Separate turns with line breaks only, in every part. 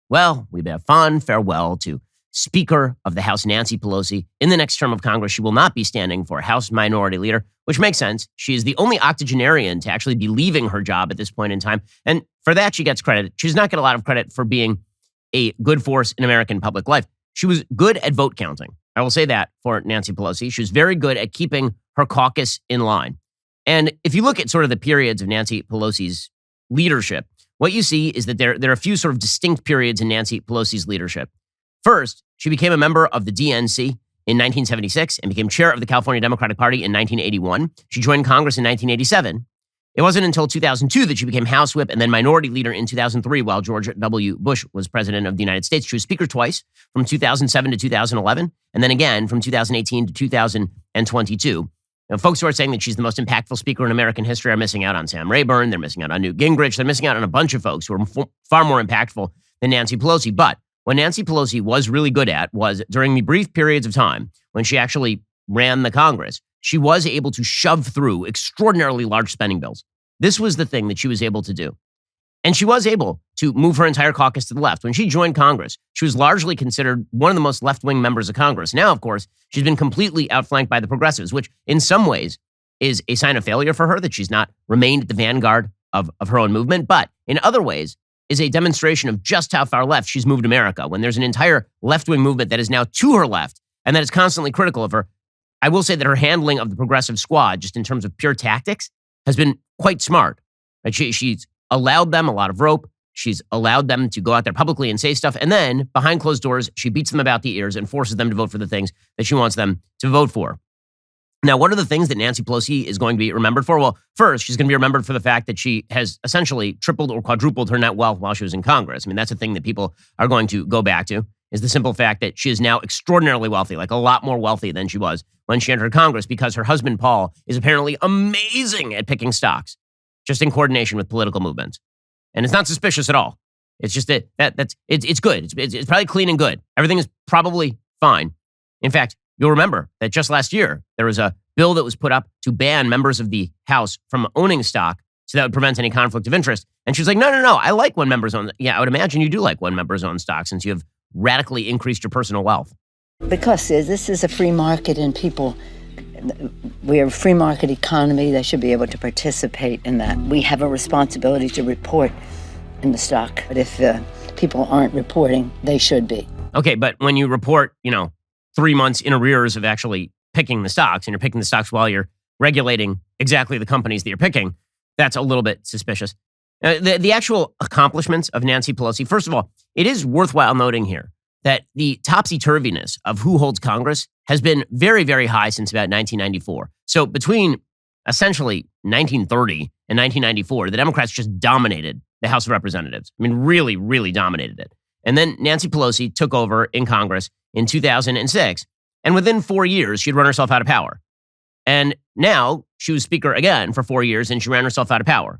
Well, we bid a fond farewell to Speaker of the House Nancy Pelosi. In the next term of Congress, she will not be standing for House Minority Leader, which makes sense. She is the only octogenarian to actually be leaving her job at this point in time. And for that, she gets credit. She does not get a lot of credit for being a good force in American public life. She was good at vote counting. I will say that for Nancy Pelosi. She was very good at keeping her caucus in line. And if you look at sort of the periods of Nancy Pelosi's leadership, what you see is that there are a few sort of distinct periods in Nancy Pelosi's leadership. First, she became a member of the DNC in 1976 and became chair of the California Democratic Party in 1981. She joined Congress in 1987. It wasn't until 2002 that she became House Whip and then Minority Leader in 2003 while George W. Bush was President of the United States. She was Speaker twice, from 2007 to 2011, and then again from 2018 to 2022. Now, folks who are saying that she's the most impactful speaker in American history are missing out on Sam Rayburn. They're missing out on Newt Gingrich. They're missing out on a bunch of folks who are far more impactful than Nancy Pelosi. But what Nancy Pelosi was really good at was during the brief periods of time when she actually ran the Congress, she was able to shove through extraordinarily large spending bills. This was the thing that she was able to do. And she was able to move her entire caucus to the left. When she joined Congress, she was largely considered one of the most left-wing members of Congress. Now, of course, she's been completely outflanked by the progressives, which in some ways is a sign of failure for her that she's not remained at the vanguard of her own movement. But in other ways, is a demonstration of just how far left she's moved America when there's an entire left-wing movement that is now to her left and that is constantly critical of her. I will say that her handling of the progressive squad, just in terms of pure tactics, has been quite smart. Like she's allowed them a lot of rope. She's allowed them to go out there publicly and say stuff. And then behind closed doors, she beats them about the ears and forces them to vote for the things that she wants them to vote for. Now, what are the things that Nancy Pelosi is going to be remembered for? Well, first, she's going to be remembered for the fact that she has essentially tripled or quadrupled her net wealth while she was in Congress. I mean, that's a thing that people are going to go back to, is the simple fact that she is now extraordinarily wealthy, like a lot more wealthy than she was when she entered Congress, because her husband, Paul, is apparently amazing at picking stocks, just in coordination with political movements. And it's not suspicious at all. It's just that it's good. It's probably clean and good. Everything is probably fine. In fact, you'll remember that just last year, there was a bill that was put up to ban members of the House from owning stock so that would prevent any conflict of interest. And she was like, no, I like when members own. Yeah, I would imagine you do like when members own stock since you have radically increased your personal wealth.
Because this is a free market and we're a free market economy. They should be able to participate in that. We have a responsibility to report in the stock. But if people aren't reporting, they should be.
Okay, but when you report, 3 months in arrears of actually picking the stocks, and you're picking the stocks while you're regulating exactly the companies that you're picking, that's a little bit suspicious. The actual accomplishments of Nancy Pelosi, first of all, it is worthwhile noting here that the topsy-turviness of who holds Congress has been very, very high since about 1994. So between essentially 1930 and 1994, the Democrats just dominated the House of Representatives. I mean, really, really dominated it. And then Nancy Pelosi took over in Congress in 2006. And within 4 years, she'd run herself out of power. And now she was Speaker again for 4 years and she ran herself out of power,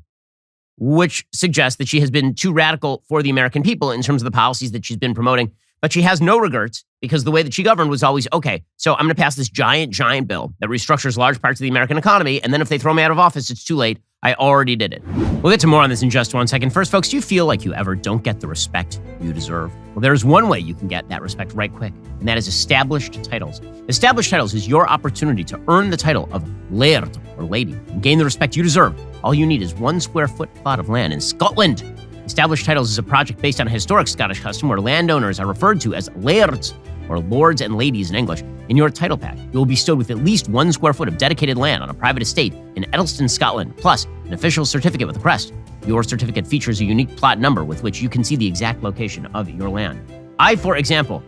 which suggests that she has been too radical for the American people in terms of the policies that she's been promoting. But she has no regrets because the way that she governed was always, okay, so I'm going to pass this giant bill that restructures large parts of the American economy. And then if they throw me out of office, it's too late. I already did it. We'll get to more on this in just 1 second. First, folks, do you feel like you ever don't get the respect you deserve? Well, there's one way you can get that respect right quick, and that is established titles. Established titles is your opportunity to earn the title of laird or lady and gain the respect you deserve. All you need is 1 square foot plot of land in Scotland. Established titles is a project based on a historic Scottish custom where landowners are referred to as lairds, or lords and ladies in English. In your title pack, you will be bestowed with at least 1 square foot of dedicated land on a private estate in Edelston, Scotland, plus an official certificate with a crest. Your certificate features a unique plot number with which you can see the exact location of your land. I, for example,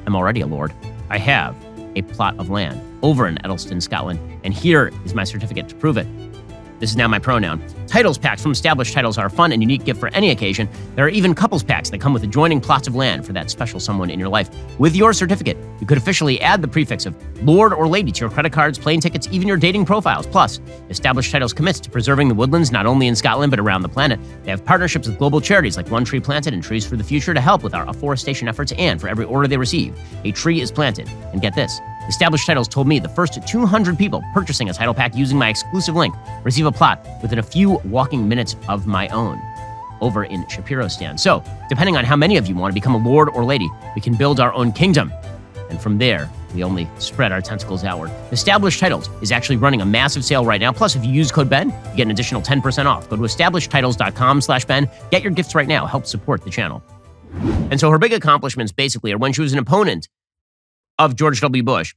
am already a lord. I have a plot of land over in Edelston, Scotland, and here is my certificate to prove it. This is now my pronoun. Titles packs from Established Titles are a fun and unique gift for any occasion. There are even couples packs that come with adjoining plots of land for that special someone in your life. With your certificate, you could officially add the prefix of Lord or Lady to your credit cards, plane tickets, even your dating profiles. Plus, Established Titles commits to preserving the woodlands not only in Scotland but around the planet. They have partnerships with global charities like One Tree Planted and Trees for the Future to help with our afforestation efforts, and for every order they receive, a tree is planted. And get this, Established Titles told me the first 200 people purchasing a title pack using my exclusive link receive a plot within a few walking minutes of my own. over in Shapiro stand. So, depending on how many of you want to become a lord or lady, we can build our own kingdom. And from there, we only spread our tentacles outward. Established Titles is actually running a massive sale right now. Plus, if you use code BEN, you get an additional 10% off. Go to establishedtitles.com/Ben. Get your gifts right now. Help support the channel. And so her big accomplishments basically are when she was an opponent of George W. Bush.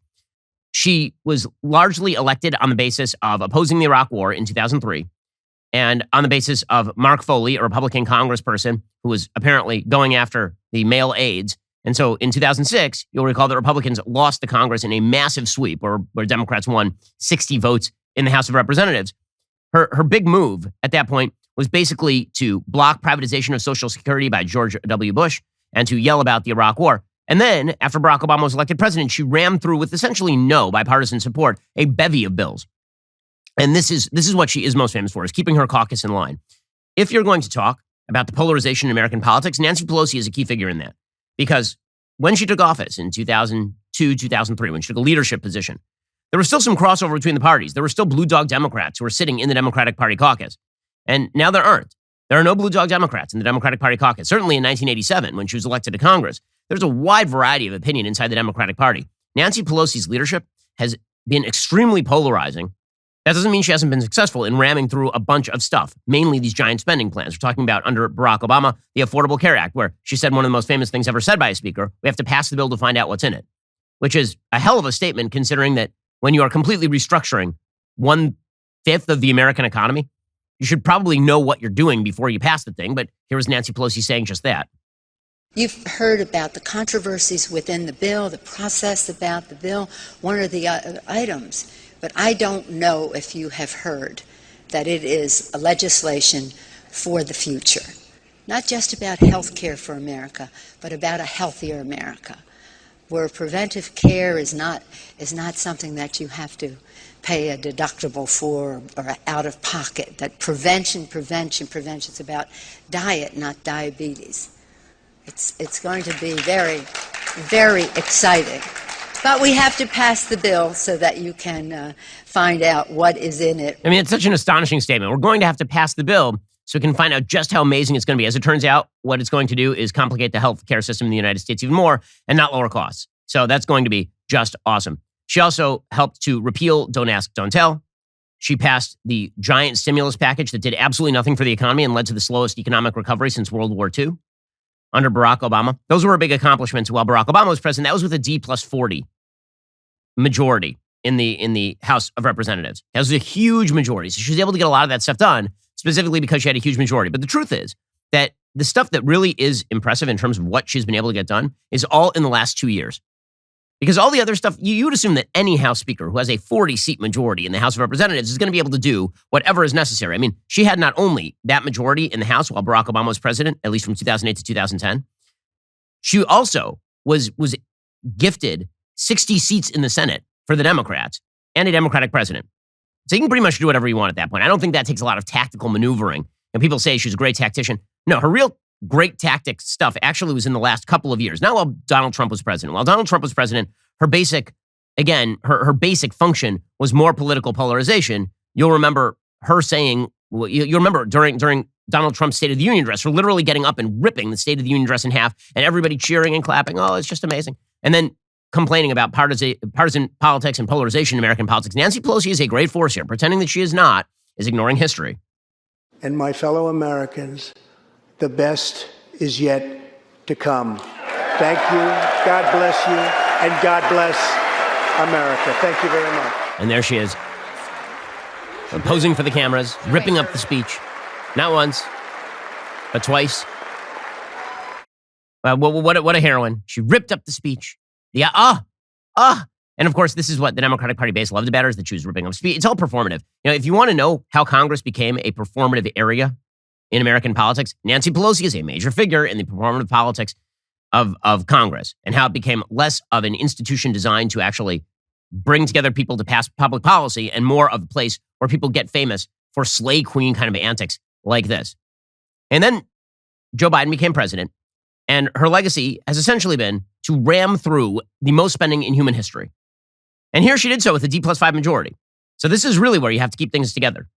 She was largely elected on the basis of opposing the Iraq War in 2003 and on the basis of Mark Foley, a Republican congressperson who was apparently going after the male aides. And so in 2006, you'll recall that Republicans lost the Congress in a massive sweep where Democrats won 60 votes in the House of Representatives. Her big move at that point was basically to block privatization of Social Security by George W. Bush and to yell about the Iraq War. And then, after Barack Obama was elected president, she rammed through with essentially no bipartisan support a bevy of bills. And this is what she is most famous for, is keeping her caucus in line. If you're going to talk about the polarization in American politics, Nancy Pelosi is a key figure in that. Because when she took office in 2002, 2003, when she took a leadership position, there was still some crossover between the parties. There were still blue dog Democrats who were sitting in the Democratic Party caucus. And now there aren't. There are no blue dog Democrats in the Democratic Party caucus. Certainly in 1987, when she was elected to Congress, there's a wide variety of opinion inside the Democratic Party. Nancy Pelosi's leadership has been extremely polarizing. That doesn't mean she hasn't been successful in ramming through a bunch of stuff, mainly these giant spending plans. We're talking about under Barack Obama, the Affordable Care Act, where she said one of the most famous things ever said by a speaker, we have to pass the bill to find out what's in it, which is a hell of a statement considering that when you are completely restructuring 1/5 of the American economy, you should probably know what you're doing before you pass the thing. But here was Nancy Pelosi saying just that.
You've heard about the controversies within the bill, the process about the bill, one of the items. But I don't know if you have heard that it is a legislation for the future. Not just about health care for America, but about a healthier America, where preventive care is not something that you have to pay a deductible for or out of pocket. That prevention. It's about diet, not diabetes. It's going to be very, very exciting. But we have to pass the bill so that you can find out what is in it.
I mean, it's such an astonishing statement. We're going to have to pass the bill so we can find out just how amazing it's going to be. As it turns out, what it's going to do is complicate the healthcare system in the United States even more and not lower costs. So that's going to be just awesome. She also helped to repeal Don't Ask, Don't Tell. She passed the giant stimulus package that did absolutely nothing for the economy and led to the slowest economic recovery since World War II under Barack Obama. Those were her big accomplishments while Barack Obama was president. That was with a D+40 majority in the House of Representatives. That was a huge majority. So she was able to get a lot of that stuff done, specifically because she had a huge majority. But the truth is that the stuff that really is impressive in terms of what she's been able to get done is all in the last 2 years. Because all the other stuff, you would assume that any House Speaker who has a 40-seat majority in the House of Representatives is going to be able to do whatever is necessary. I mean, she had not only that majority in the House while Barack Obama was president, at least from 2008 to 2010, she also was gifted 60 seats in the Senate for the Democrats and a Democratic president. So you can pretty much do whatever you want at that point. I don't think that takes a lot of tactical maneuvering. And people say she's a great tactician. No, her real great tactic stuff actually was in the last couple of years, not while Donald Trump was president. While Donald Trump was president, her basic function was more political polarization. You'll remember her saying, you'll remember during Donald Trump's State of the Union address, her literally getting up and ripping the State of the Union address in half and everybody cheering and clapping. Oh, it's just amazing. And then complaining about partisan politics and polarization in American politics. Nancy Pelosi is a great force here. Pretending that she is not is ignoring history.
And my fellow Americans, the best is yet to come. Thank you. God bless you. And God bless America. Thank you very much.
And there she is, posing for the cameras, ripping up the speech. Not once, but twice. What a heroine. She ripped up the speech. And of course, this is what the Democratic Party base loved about her, is that she was ripping up speech. It's all performative. You know, if you want to know how Congress became a performative area in American politics, Nancy Pelosi is a major figure in the performative politics of Congress, and how it became less of an institution designed to actually bring together people to pass public policy and more of a place where people get famous for slay queen kind of antics like this. And then Joe Biden became president, and her legacy has essentially been to ram through the most spending in human history. And here she did so with a D+5 majority. So this is really where you have to keep things together.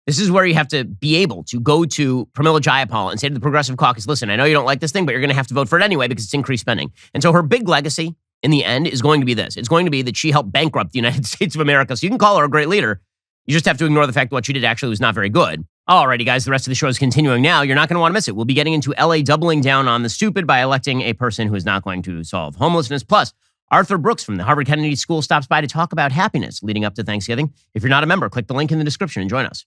This is where you have to be able to go to Pramila Jayapal and say to the Progressive Caucus, listen, I know you don't like this thing, but you're going to have to vote for it anyway because it's increased spending. And so her big legacy in the end is going to be this. It's going to be that she helped bankrupt the United States of America. So you can call her a great leader. You just have to ignore the fact that what she did actually was not very good. Alrighty, guys, the rest of the show is continuing now. You're not going to want to miss it. We'll be getting into LA doubling down on the stupid by electing a person who is not going to solve homelessness. Plus, Arthur Brooks from the Harvard Kennedy School stops by to talk about happiness leading up to Thanksgiving. If you're not a member, click the link in the description and join us.